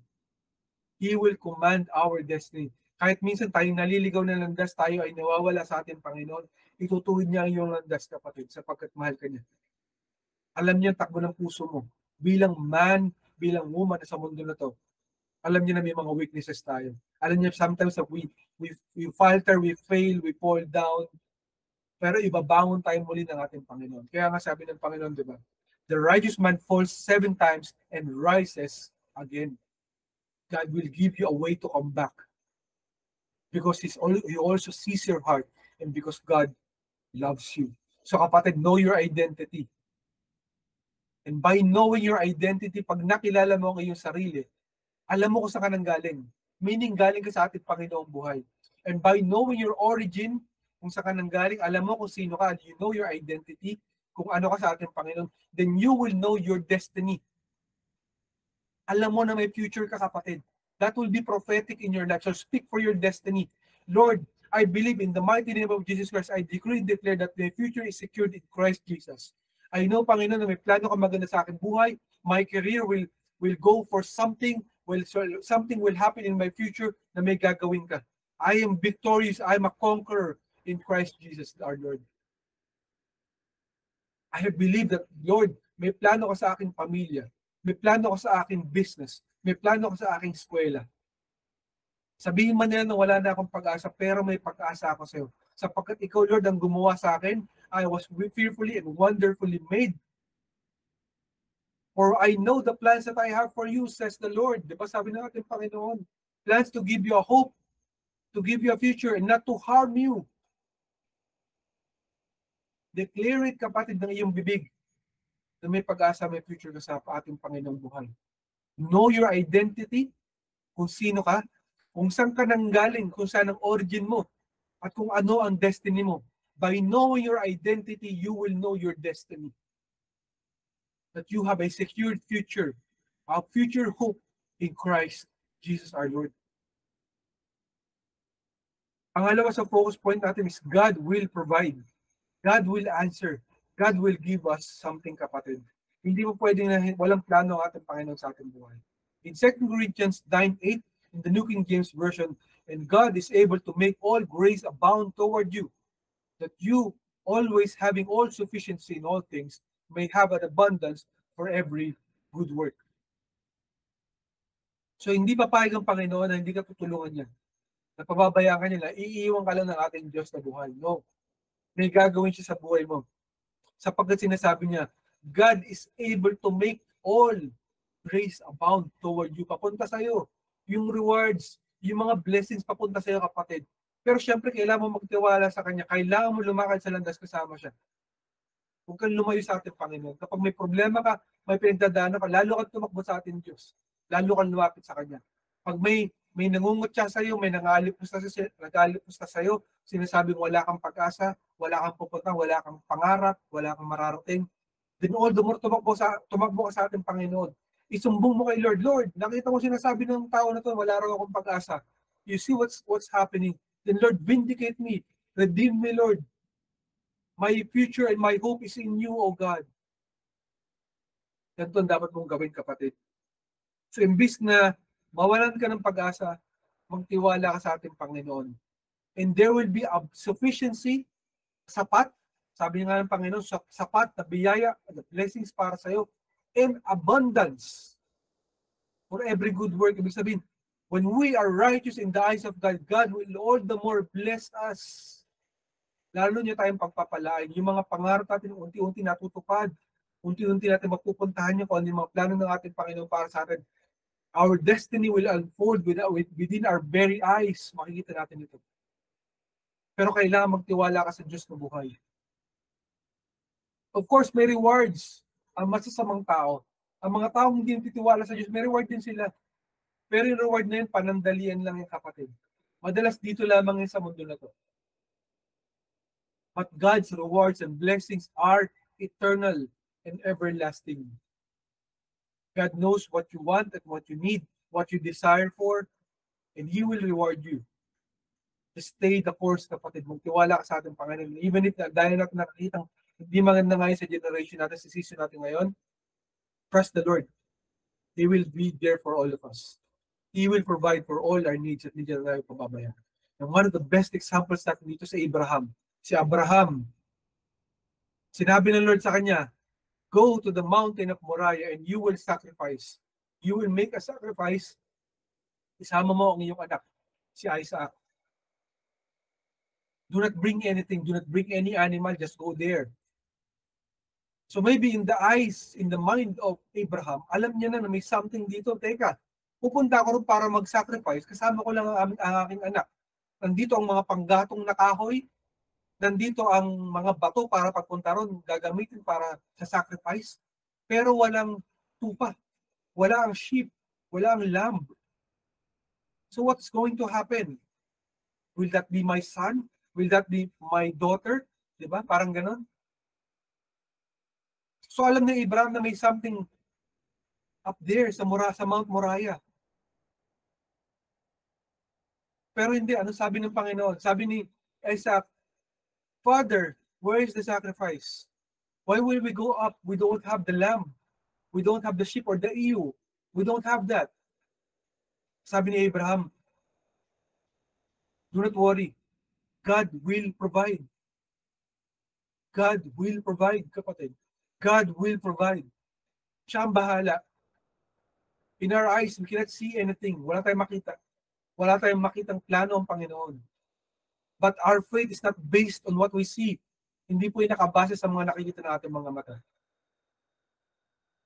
He will command our destiny. Kahit minsan tayong naliligaw na landas, tayo ay nawawala sa ating Panginoon, itutuwid niya ang iyong landas, kapatid, sapagkat mahal ka niya. Alam niya ang takbo ng puso mo. Bilang man, bilang woman sa mundo na to, alam niya na may mga weaknesses tayo. Alam niya sometimes that we falter, we fail, we fall down, pero ibabangon tayo muli ng ating Panginoon. Kaya nga sabi ng Panginoon, di ba? The righteous man falls 7 times and rises again. God will give you a way to come back. Because He also sees your heart and because God loves you. So kapatid, know your identity. And by knowing your identity, pag nakilala mo ang iyong sarili, alam mo kung saan ka nang galing. Meaning, galing ka sa ating Panginoong buhay. And by knowing your origin, kung saan ka nang galing, alam mo kung sino ka, and you know your identity, kung ano ka sa ating Panginoon, then you will know your destiny. Alam mo na may future ka, kapatid. That will be prophetic in your life. So speak for your destiny. Lord, I believe in the mighty name of Jesus Christ. I decree and declare that my future is secured in Christ Jesus. I know, Panginoon, na may plano ka maganda sa aking buhay. My career will go for something. Something will happen in my future na may gagawin ka. I am victorious. I am a conqueror in Christ Jesus, our Lord. I have believed that, Lord, may plano ka sa aking pamilya. May plano ka sa aking business. May plano ka sa aking eskwela. Sabihin man nila na wala na akong pag-asa, pero may pag-asa ako sa iyo. Sapagkat ikaw, Lord, ang gumawa sa akin, I was fearfully and wonderfully made. For I know the plans that I have for you, says the Lord. Di ba sabi ng ating Panginoon? Plans to give you a hope, to give you a future, and not to harm you. Declare it, kapatid, ng iyong bibig na may pag-asa, may future ka sa ating Panginoong buhay. Know your identity, kung sino ka, kung saan ka nanggaling, kung saan ang origin mo, at kung ano ang destiny mo. By knowing your identity, you will know your destiny. That you have a secured future, a future hope in Christ Jesus our Lord. Pangalawa sa focus point natin is God will provide. God will answer. God will give us something, kapatid. Hindi mo pwedeng walang plano ang ating Panginoon sa ating buhay. In 2 Corinthians 9:8, in the New King James Version, and God is able to make all grace abound toward you, that you, always having all sufficiency in all things, may have an abundance for every good work. So hindi papayag ang Panginoon na hindi ka tutulungan niya. Napababayaan ka nila, iiwan ka lang ng ating Diyos na buhay. No. May gagawin siya sa buhay mo. Sapagkat sinasabi niya, God is able to make all grace abound toward you. Papunta sa'yo. Yung rewards, yung mga blessings papunta sa'yo, kapatid. Pero syempre, kailangan mo magtiwala sa Kanya. Kailangan mo lumakad sa landas kasama siya. Huwag kang lumayo sa ating Panginoon. Kapag may problema ka, may pinagdadaanan ka, lalo kang tumakbo sa ating Diyos. Lalo kang lumapit sa Kanya. Pag may nangungutya sa iyo, may nag-aalipos sa iyo, sinasabing wala kang pag-asa, wala kang pupunta, wala kang pangarap, wala kang mararating, then all the more tumakbo ka sa ating Panginoon. Isumbong mo kay Lord, Lord, nakita mo sinasabi ng tao na to, wala raw akong pag-asa. You see what's happening. Then Lord, vindicate me. Redeem me, Lord. My future and my hope is in you, O God. Yan ang dapat mong gawin, kapatid. So, imbis na mawalan ka ng pag-asa, magtiwala ka sa ating Panginoon. And there will be a sufficiency, sapat, sabi nga ng Panginoon, sapat na biyaya, the blessings para sa iyo, and abundance for every good work. Ibig sabihin, when we are righteous in the eyes of God, God will all the more bless us. Lalo niya tayong pagpapalain. Yung mga pangarap natin unti-unti natutupad. Unti-unti natin mapupuntahan niya kung ano yung mga plano ng ating Panginoon para sa atin. Our destiny will unfold within our very eyes. Makikita natin ito. Pero kailangan magtiwala ka sa Diyos na buhay. Of course, may rewards ang masasamang tao. Ang mga taong hindi nagtitiwala sa Diyos, may reward din sila. Pero yung reward na yun, panandalian lang yung, kapatid. Madalas dito lamang yun sa mundo na to. But God's rewards and blessings are eternal and everlasting. God knows what you want and what you need, what you desire for, and He will reward you. Just stay the course, kapatid. Magtiwala ka sa ating Panginoon. Even if dahil natin nakikitang hindi maganda ngayon sa generation natin, sa season natin ngayon, trust the Lord. He will be there for all of us. He will provide for all our needs at hindi na tayo pababayaan. And one of the best examples natin dito sa Abraham. Si Abraham, sinabi ng Lord sa kanya, go to the mountain of Moriah and you will sacrifice. You will make a sacrifice. Isama mo ang iyong anak, si Isaac. Do not bring anything. Do not bring any animal. Just go there. So maybe in the eyes, in the mind of Abraham, alam niya na may something dito. Teka, pupunta ako rin para mag-sacrifice. Kasama ko lang ang aking anak. Nandito ang mga panggatong na kahoy. Nandito ang mga bato para pagpunta ron, gagamitin para sa sacrifice. Pero walang tupa. Wala ang sheep. Wala ang lamb. So what's going to happen? Will that be my son? Will that be my daughter? Diba? Parang ganon. So alam ni Abraham na may something up there sa Mount Moriah. Pero hindi, ano sabi ng Panginoon? Sabi ni Isaac, Father, where is the sacrifice? Why will we go up? We don't have the lamb. We don't have the sheep or the ewe. We don't have that. Sabi ni Abraham, do not worry. God will provide. God will provide, kapatid. God will provide. Siya ang bahala. In our eyes, we cannot see anything. Wala tayong makita. Wala tayong makitang plano ang Panginoon. But our faith is not based on what we see. Hindi po yung nakabase sa mga nakikita ng ating mga mata.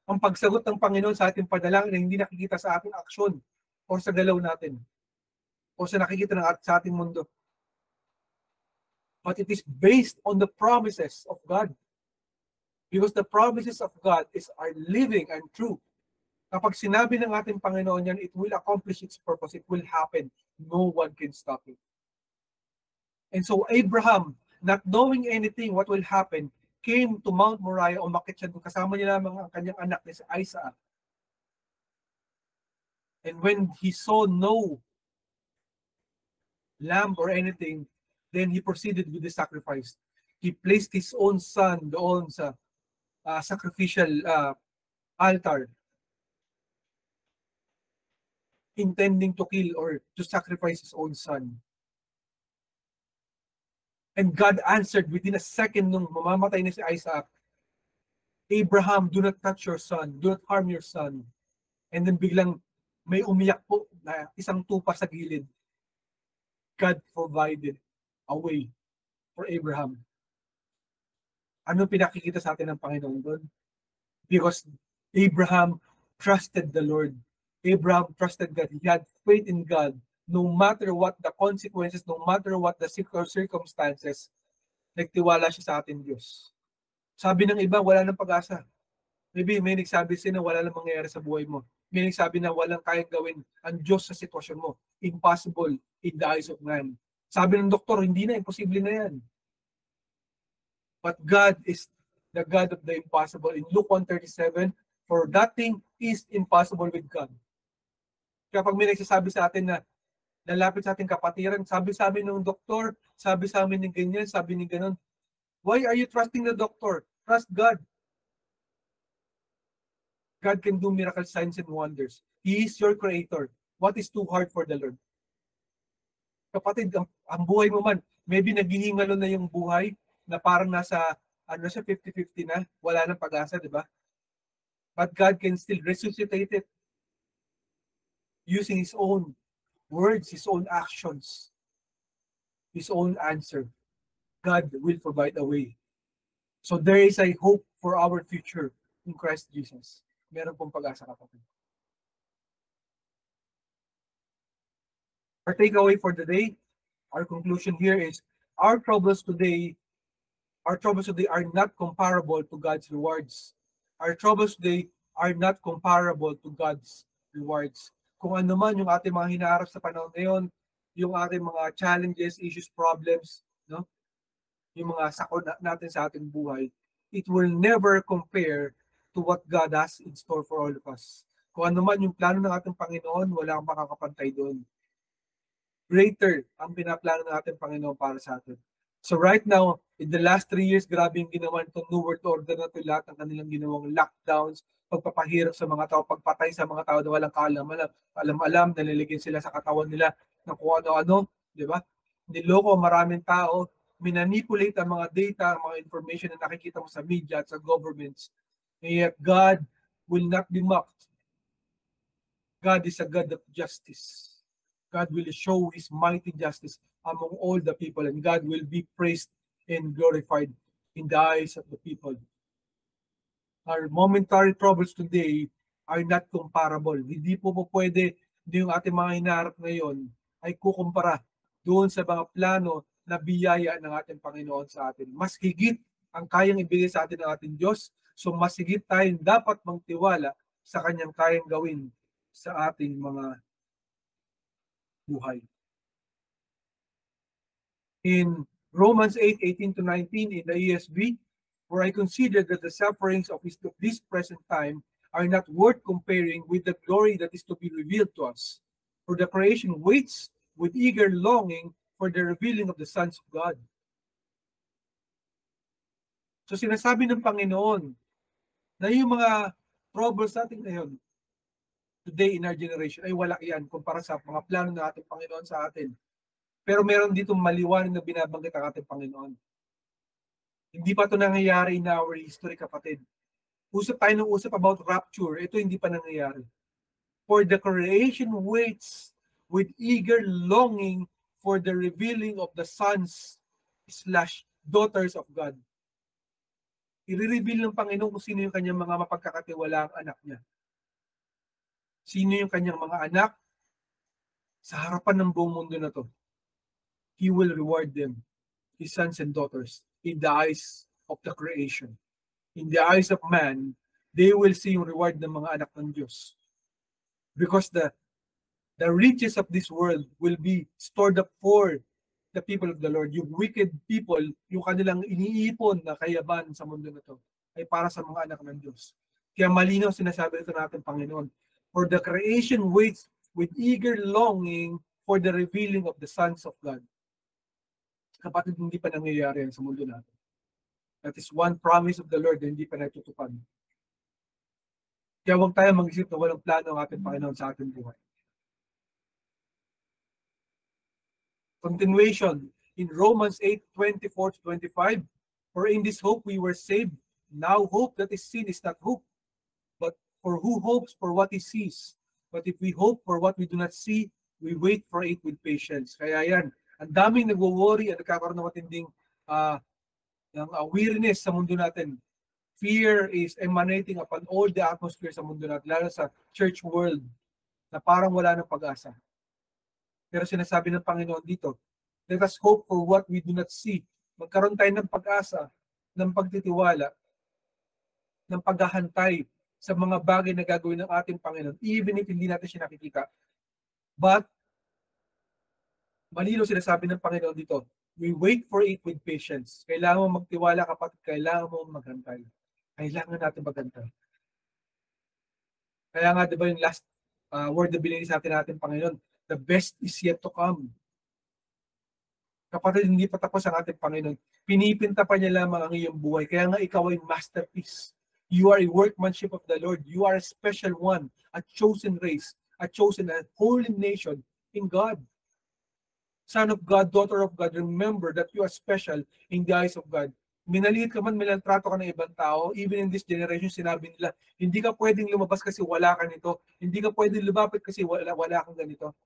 Ang pagsagot ng Panginoon sa ating padalangin ay hindi nakikita sa ating aksyon o sa galaw natin o sa nakikita sa ating mundo. But it is based on the promises of God. Because the promises of God are living and true. Kapag sinabi ng ating Panginoon yan, it will accomplish its purpose. It will happen. No one can stop it. And so Abraham, not knowing anything what will happen, came to Mount Moriah, umakit siya doon. Kasama niya lamang ang kanyang anak na si Isaac. And when he saw no lamb or anything, then he proceeded with the sacrifice. He placed his own son doon sa sacrificial altar, intending to kill or to sacrifice his own son. And God answered within a second nung mamamatay na si Isaac, Abraham, do not touch your son. Do not harm your son. And then biglang may umiyak po na isang tupa sa gilid. God provided a way for Abraham. Ano pinakikita sa atin ng Panginoon doon? Because Abraham trusted the Lord. Abraham trusted God. He had faith in God. No matter what the consequences, no matter what the circumstances, nagtiwala siya sa ating Diyos. Sabi ng iba, wala nang pag-asa. Maybe may nagsabi sila na wala nang mangyayari sa buhay mo. May nagsabi na walang kayang gawin ang Diyos sa sitwasyon mo. Impossible in the eyes of man. Sabi ng doktor, hindi na, imposible na yan. But God is the God of the impossible. In Luke 1:37, for nothing is impossible with God. Kapag may nagsasabi sa atin na lalapit sa ating kapatiran, sabi sa amin ng doktor, sabi sa amin ng ganyan, sabi ni ganon, why are you trusting the doctor? Trust God. God can do miracle signs and wonders. He is your creator. What is too hard for the Lord? Kapatid, ang buhay mo man, maybe naghihingalo na yung buhay na parang nasa 50-50 na, wala nang pag-asa, di ba? But God can still resuscitate it using His own words, His own actions, His own answer. God will provide a way. So there is a hope for our future in Christ Jesus. Meron pong pag-asa, kapatid. Our takeaway for the day, our conclusion here is, our troubles today are not comparable to God's rewards. Our troubles today are not comparable to God's rewards. Kung ano man yung ating mga hinaharap sa panahon ngayon, yung ating mga challenges, issues, problems, no? Yung mga sakot natin sa ating buhay, it will never compare to what God has in store for all of us. Kung ano man yung plano ng ating Panginoon, wala kang makakapantay doon. Greater ang pinaplano ng ating Panginoon para sa atin. So right now, in the last 3 years, grabe yung ginawa itong New World Order na ito, lahat ng kanilang ginawang lockdowns, pagpapahirap sa mga tao, pagpatay sa mga tao na walang kaalam-alam, naliligyan sila sa katawan nila ng kung ano-ano, di ba? Niloko maraming tao, minanipulate ang mga data, ang mga information na nakikita mo sa media at sa governments. And yet God will not be mocked. God is a God of justice. God will show His mighty justice among all the people, and God will be praised and glorified in the eyes of the people. Our momentary troubles today are not comparable. Hindi po pwede yung ating mga hinaharap ngayon ay kukumpara doon sa mga plano na biyaya ng ating Panginoon sa atin. Mas higit ang kayang ibigay sa atin ng ating Diyos, so mas higit tayong dapat magtiwala sa Kanyang kayang gawin sa ating mga buhay. In Romans 8:18-19 in the ESV, for I consider that the sufferings of this present time are not worth comparing with the glory that is to be revealed to us. For the creation waits with eager longing for the revealing of the sons of God. So sinasabi ng Panginoon na yung mga troubles natin ngayon, today in our generation, ay wala yan kumpara sa mga plano ng ating Panginoon sa atin. Pero meron dito maliwanag na binabanggit ang ating Panginoon. Hindi pa ito nangyayari in our history, kapatid. Usap tayo ng usap about rapture. Ito hindi pa nangyayari. For the creation waits with eager longing for the revealing of the sons/daughters of God. I-reveal ng Panginoon kung sino yung kanyang mga mapagkakatiwalaang anak niya. Sino yung kanyang mga anak sa harapan ng buong mundo na to. He will reward them, His sons and daughters, in the eyes of the creation. In the eyes of man, they will see yung reward ng mga anak ng Diyos. Because the riches of this world will be stored up for the people of the Lord. Yung wicked people, yung kanilang iniipon na kayaban sa mundo na to, ay para sa mga anak ng Diyos. Kaya malinaw sinasabi ito natin, Panginoon, for the creation waits with eager longing for the revealing of the sons of God. Kapatid, hindi pa nangyayari yan sa mundo natin. That is one promise of the Lord na hindi pa natutupad. Kaya huwag tayo mag-isip na walang plano ang ating Panginoon sa ating buhay. Continuation in Romans 8:24-25, for in this hope we were saved. Now hope that is seen is not hope, but for who hopes for what he sees? But if we hope for what we do not see, we wait for it with patience. Kaya yan, Ang daming nagwo-worry at nagkakaroon ng matinding weariness sa mundo natin. Fear is emanating upon all the atmosphere sa mundo natin, lalo sa church world, na parang wala ng pag-asa. Pero sinasabi ng Panginoon dito, let us hope for what we do not see. Magkaroon tayo ng pag-asa, ng pagtitiwala, ng paghahantay sa mga bagay na gagawin ng ating Panginoon, even if hindi natin siya nakikita. But, malino sinasabi ng Panginoon dito, we wait for it with patience. Kailangan mo magtiwala, kapatid, kailangan mo maghantay. Kailangan natin maghantay. Kaya nga, di ba yung last word na binigay sa atin Panginoon, the best is yet to come. Kapatid, hindi pa tapos ang ating Panginoon. Pinipinta pa niya lamang ang iyong buhay. Kaya nga ikaw ay masterpiece. You are a workmanship of the Lord. You are a special one, a chosen race, a chosen and holy nation in God. Son of God, daughter of God, remember that you are special in the eyes of God. Minaliit ka man, milantrato ka ng ibang tao, even in this generation, sinabi nila, hindi ka pwedeng lumabas kasi wala ka nito. Hindi ka pwedeng lumapit kasi wala kang ganito.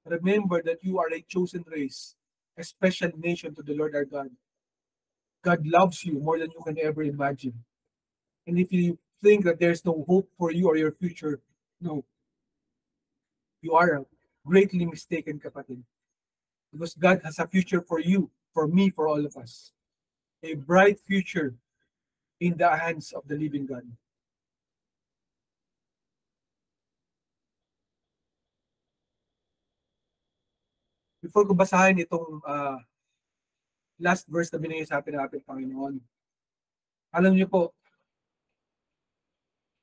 Remember that you are a chosen race, a special nation to the Lord our God. God loves you more than you can ever imagine. And if you think that there's no hope for you or your future, no. You are greatly mistaken, kapatid. Because God has a future for you, for me, for all of us. A bright future in the hands of the living God. Before ko basahin itong last verse na binigay sa atin ng ating Panginoon, alam niyo po,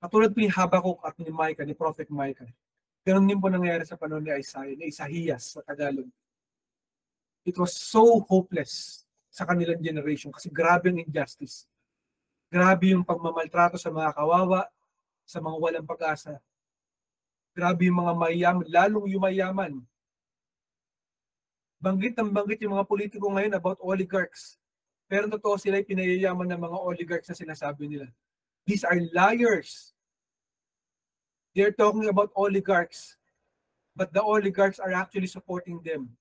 katulad po ni Habakkuk at ni Micah, ni Prophet Micah, ganun din po nangyayari sa panahon ni Isaiah, ni Isaías sa Tagalog. It was so hopeless sa kanilang generation kasi grabe ang injustice. Grabe yung pagmamaltrato sa mga kawawa, sa mga walang pag-asa. Grabe yung mga mayaman, lalong yung mayaman. Banggit yung mga politiko ngayon about oligarchs. Pero totoo sila ay pinayayaman ng mga oligarchs na sinasabi nila. These are liars. They're talking about oligarchs, but the oligarchs are actually supporting them.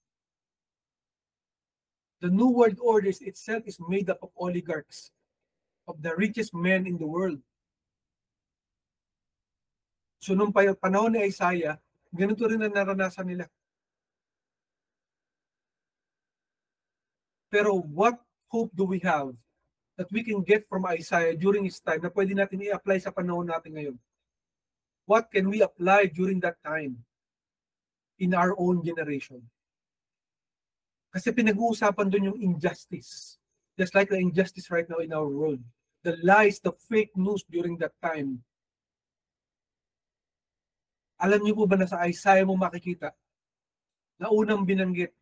The New World Order itself is made up of oligarchs, of the richest men in the world. So nung panahon ni Isaiah, ganito rin ang naranasan nila. Pero what hope do we have that we can get from Isaiah during his time na pwede natin i-apply sa panahon natin ngayon? What can we apply during that time in our own generation? Kasi pinag-uusapan doon yung injustice. Just like the injustice right now in our world. The lies, the fake news during that time. Alam niyo po ba na sa Isaiah mo makikita na unang binanggit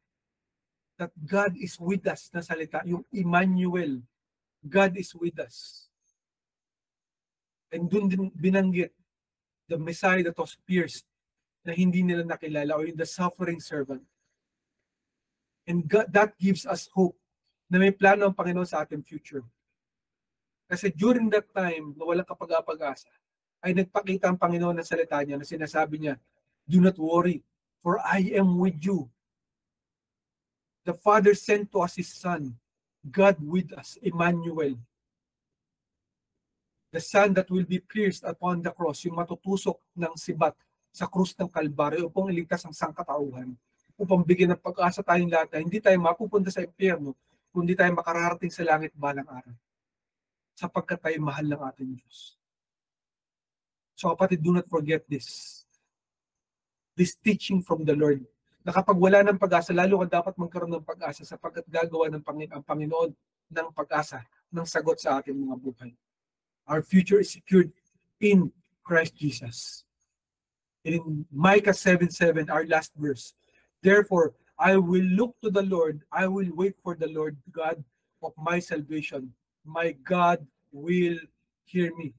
that God is with us na salita, yung Emmanuel, God is with us. And dun din binanggit the Messiah that was pierced na hindi nila nakilala, or the suffering servant. And God, that gives us hope na may plano ang Panginoon sa ating future. Kasi during that time na walang kapag-apag-asa, ay nagpakita ang Panginoon ng salita niya na sinasabi niya, do not worry, for I am with you. The Father sent to us His Son, God with us, Emmanuel. The Son that will be pierced upon the cross, yung matutusok ng sibat sa krus ng Kalbaryo upang iligtas ang sangkatauhan, upang bigyan ng pag-asa tayong lahat na hindi tayo mapupunta sa impyerno, kundi tayo makararating sa langit balang araw. Sapagkat tayo mahal ng ating Diyos. So kapatid, do not forget this. This teaching from the Lord. Na kapag wala ng pag-asa, lalo ka dapat magkaroon ng pag-asa sapagkat gagawa ng Panginoon ng pag-asa, ng sagot sa ating mga buhay. Our future is secured in Christ Jesus. In Micah 7:7, our last verse, therefore, I will look to the Lord, I will wait for the Lord, God of my salvation. My God will hear me.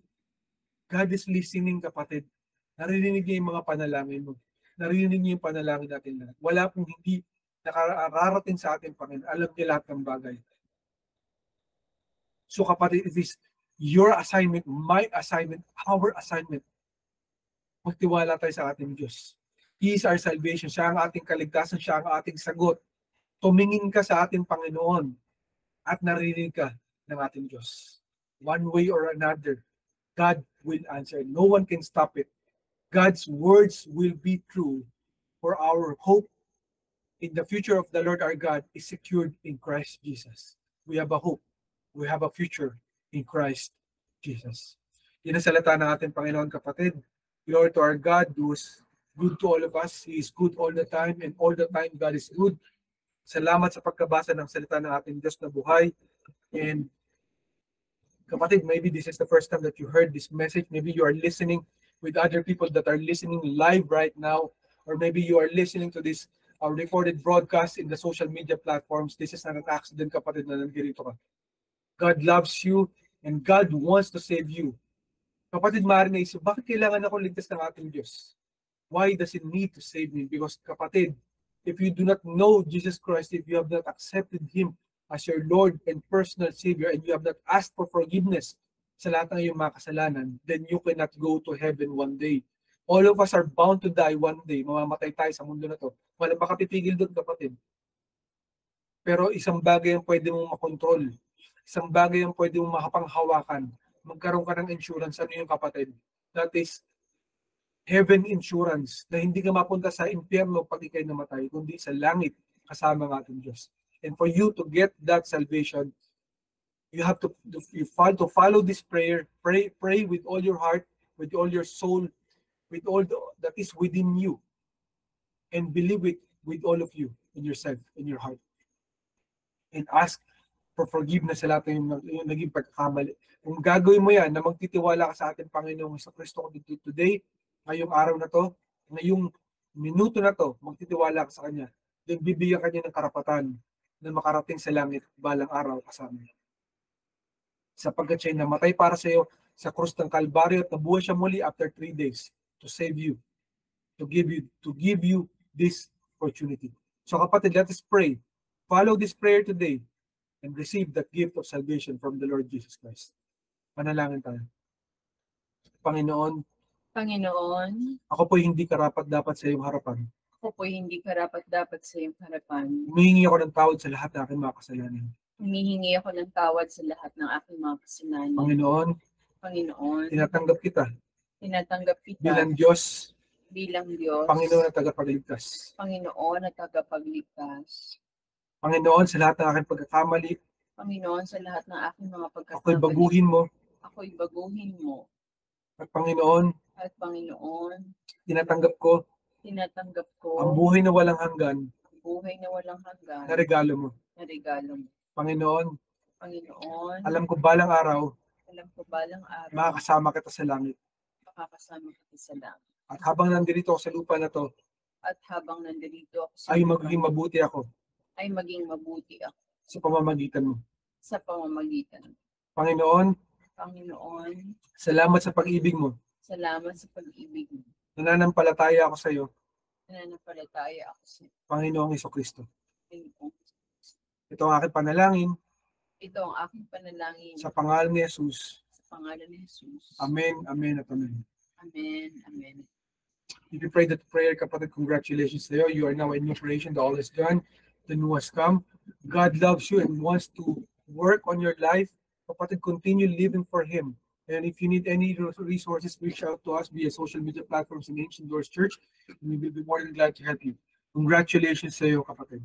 God is listening, kapatid. Narinig niya yung mga panalangin mo. Narinig niya yung panalangin natin lahat. Wala pong hindi nakararating sa ating Panginoon. Alam niya lahat ng bagay. So kapatid, it is your assignment, my assignment, our assignment. Magtiwala tayo sa ating Diyos. He is our salvation. Siya ang ating kaligtasan. Siya ang ating sagot tumingin ka sa ating Panginoon at naririnig ka ng ating Diyos. One way or another, God will answer. No one can stop it. God's words will be true, for our hope in the future of the Lord our God is secured in Christ Jesus. We have a hope. We have a future in Christ Jesus. Yan ang salita ng ating Panginoon, kapatid. Glory to our God who is good to all of us. He is good all the time, and all the time God is good. Salamat sa pagkabasa ng salita ng ating Diyos na buhay. And kapatid, maybe this is the first time that you heard this message. Maybe you are listening with other people that are listening live right now, or maybe you are listening to this recorded broadcast in the social media platforms. This is not an accident, kapatid, na nandito ka. God loves you and God wants to save you. Kapatid, maaari na isip, bakit kailangan ako ligtas ng ating Diyos? Why does He need to save me? Because, kapatid, if you do not know Jesus Christ, if you have not accepted Him as your Lord and personal Savior, and you have not asked for forgiveness sa lahat ng iyong mga kasalanan, then you cannot go to heaven one day. All of us are bound to die one day. Mamamatay tayo sa mundo na to. Walang makapipigil doon, kapatid. Pero isang bagay ang pwede mong makontrol. Isang bagay ang pwede mong makapanghawakan. Magkaroon ka ng insurance. Ano yung, kapatid? That is heaven insurance, na hindi ka mapunta sa impyerno pag ikay namatay, kundi sa langit kasama ng ating Diyos. And for you to get that salvation, you have to follow this prayer. Pray with all your heart, with all your soul, with all that is within you, and believe it with all of you in yourself, in your heart, and ask for forgiveness sa lahat ng naging pagkakamali. Kung gagawin mo yan, na magtitiwala ka sa ating Panginoong Jesucristo today, ngayong araw na to, ngayong minuto na to, magtitiwala ka sa Kanya, then bibigyan ka niya ng karapatan na makarating sa langit balang araw kasama niya. Sapagkat siya namatay para sa iyo sa krus ng Kalbaryo at nabuhay siya muli after 3 days to save you, to give you this opportunity. So kapatid, let us pray. Follow this prayer today and receive the gift of salvation from the Lord Jesus Christ. Manalangin tayo. Panginoon, ako po hindi karapat-dapat sa iyong harapan. Ako po hindi karapat-dapat sa iyong harapan. Humihingi ako ng tawad sa lahat ng aking mga kasalanan. Humihingi ako ng tawad sa lahat ng aking mga kasalanan. Panginoon, tinatanggap kita bilang Diyos, Panginoon Diyos, at tagapagligtas. Panginoon at tagapagligtas. Panginoon, sa lahat ng aking pagkakamali, Panginoon, sa lahat ng aking mga ako'y baguhin mo. At Panginoon, tinatanggap ko ang buhay na walang hanggan na regalo mo. Panginoon, alam ko balang araw, makakasama kita sa langit. At habang nandito ako sa lupa na to, ay magiging mabuti ako sa pamamagitan mo. Panginoon, salamat sa pag-ibig mo. Nananampalataya ako sa iyo, Panginoong Jesucristo. Ito ang aking panalangin sa pangalan ni Jesus. Amen, amen at amen. If you pray that prayer, kapatid, congratulations to you. You are now a new creation. The old is gone, the new has come. God loves you and wants to work on your life. Kapatid, continue living for Him. And if you need any resources, reach out to us via social media platforms in Ancient Doors Church. And we will be more than glad to help you. Congratulations sa iyo, kapatid.